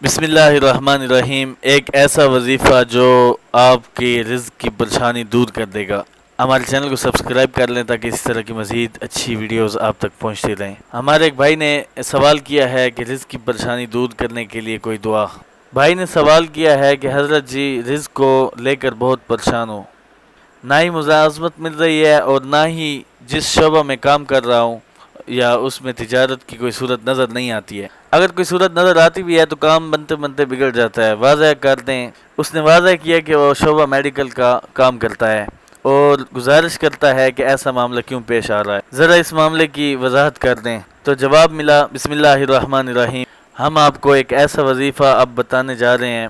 بسم اللہ الرحمن الرحیم۔ ایک ایسا وظیفہ جو آپ کی رزق کی پریشانی دور کر دے گا۔ ہمارے چینل کو سبسکرائب کر لیں تاکہ اس طرح کی مزید اچھی ویڈیوز آپ تک پہنچتی رہیں۔ ہمارے ایک بھائی نے سوال کیا ہے کہ رزق کی پریشانی دور کرنے کے لیے کوئی دعا۔ بھائی نے سوال کیا ہے کہ حضرت جی رزق کو لے کر بہت پریشان ہوں، نہ ہی ملازمت مل رہی ہے اور نہ ہی جس شعبہ میں کام کر رہا ہوں یا اس میں تجارت کی کوئی صورت نظر نہیں آتی ہے۔ اگر کوئی صورت نظر آتی بھی ہے تو کام بنتے بنتے بگڑ جاتا ہے۔ واضح کر دیں۔ اس نے واضح کیا کہ وہ شعبہ میڈیکل کا کام کرتا ہے اور گزارش کرتا ہے کہ ایسا معاملہ کیوں پیش آ رہا ہے، ذرا اس معاملے کی وضاحت کر دیں۔ تو جواب ملا، بسم اللہ الرحمن الرحیم، ہم آپ کو ایک ایسا وظیفہ اب بتانے جا رہے ہیں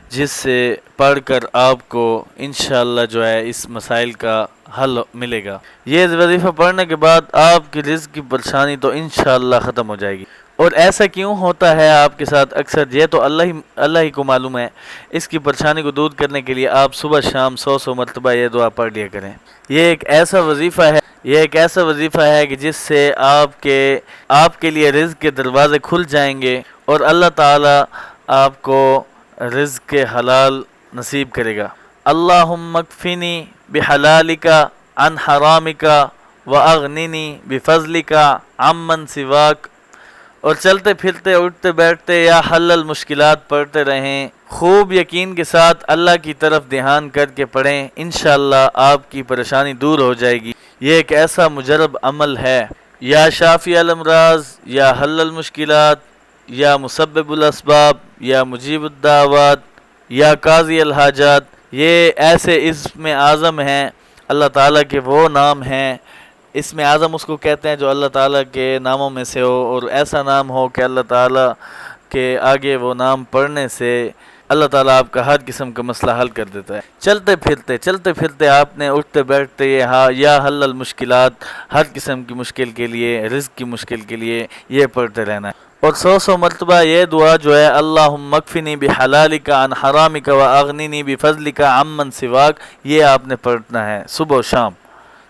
جس سے پڑھ کر آپ کو انشاءاللہ جو ہے اس مسائل کا حل ملے گا۔ یہ وظیفہ پڑھنے کے بعد آپ کی رزق کی پریشانی تو انشاءاللہ ختم ہو جائے گی۔ اور ایسا کیوں ہوتا ہے آپ کے ساتھ اکثر، یہ تو اللہ ہی کو معلوم ہے۔ اس کی پریشانی کو دور کرنے کے لیے آپ صبح شام 100 مرتبہ یہ دعا پڑھ لیا کریں۔ یہ ایک ایسا وظیفہ ہے کہ جس سے آپ کے لیے رزق کے دروازے کھل جائیں گے اور اللہ تعالی آپ کو رزق کے حلال نصیب کرے گا۔ اللہم اکفنی بحلالک عن حرامک واغننی بفضلک عمن سواک۔ اور چلتے پھرتے اٹھتے بیٹھتے یا حل المشکلات پڑھتے رہیں، خوب یقین کے ساتھ اللہ کی طرف دھیان کر کے پڑھیں، انشاءاللہ آپ کی پریشانی دور ہو جائے گی۔ یہ ایک ایسا مجرب عمل ہے۔ یا شافی الامراض، یا حل المشکلات، یا مسبب الاسباب، یا مجیب الدعوات، یا قاضی الحاجات، یہ ایسے اسم اعظم ہیں اللہ تعالیٰ کے، وہ نام ہیں۔ اسم اعظم اس کو کہتے ہیں جو اللہ تعالیٰ کے ناموں میں سے ہو، اور ایسا نام ہو کہ اللہ تعالیٰ کے آگے وہ نام پڑھنے سے اللہ تعالیٰ آپ کا ہر قسم کا مسئلہ حل کر دیتا ہے۔ چلتے پھرتے آپ نے اٹھتے بیٹھتے یا حل المشکلات، ہر قسم کی مشکل کے لیے، رزق کی مشکل کے لیے یہ پڑھتے رہنا ہے۔ اور 100 مرتبہ یہ دعا جو ہے، اللہم اکفنی بحلالک عن حرامک واغننی بفضلک عمن سواک، یہ آپ نے پڑھنا ہے صبح و شام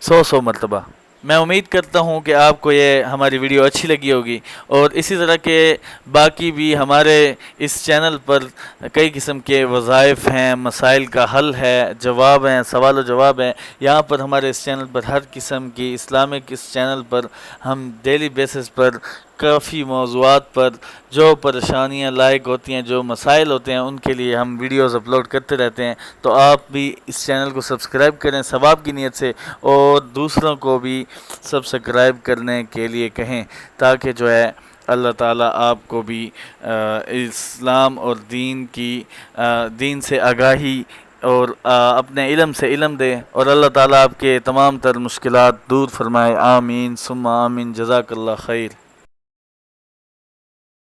100 مرتبہ۔ میں امید کرتا ہوں کہ آپ کو یہ ہماری ویڈیو اچھی لگی ہوگی، اور اسی طرح کے باقی بھی ہمارے اس چینل پر کئی قسم کے وظائف ہیں، مسائل کا حل ہے، جواب ہیں، سوال و جواب ہیں۔ یہاں پر ہمارے اس چینل پر ہر قسم کی اسلامک، اس چینل پر ہم ڈیلی بیسس پر کافی موضوعات پر جو پریشانیاں لائق ہوتی ہیں، جو مسائل ہوتے ہیں، ان کے لیے ہم ویڈیوز اپلوڈ کرتے رہتے ہیں۔ تو آپ بھی اس چینل کو سبسکرائب کریں ثواب کی نیت سے، اور دوسروں کو بھی سبسکرائب کرنے کے لیے کہیں، تاکہ جو ہے اللہ تعالیٰ آپ کو بھی اسلام اور دین سے آگاہی اور اپنے علم سے علم دے، اور اللہ تعالیٰ آپ کے تمام تر مشکلات دور فرمائے۔ آمین ثم آمین۔ جزاک اللہ خیر۔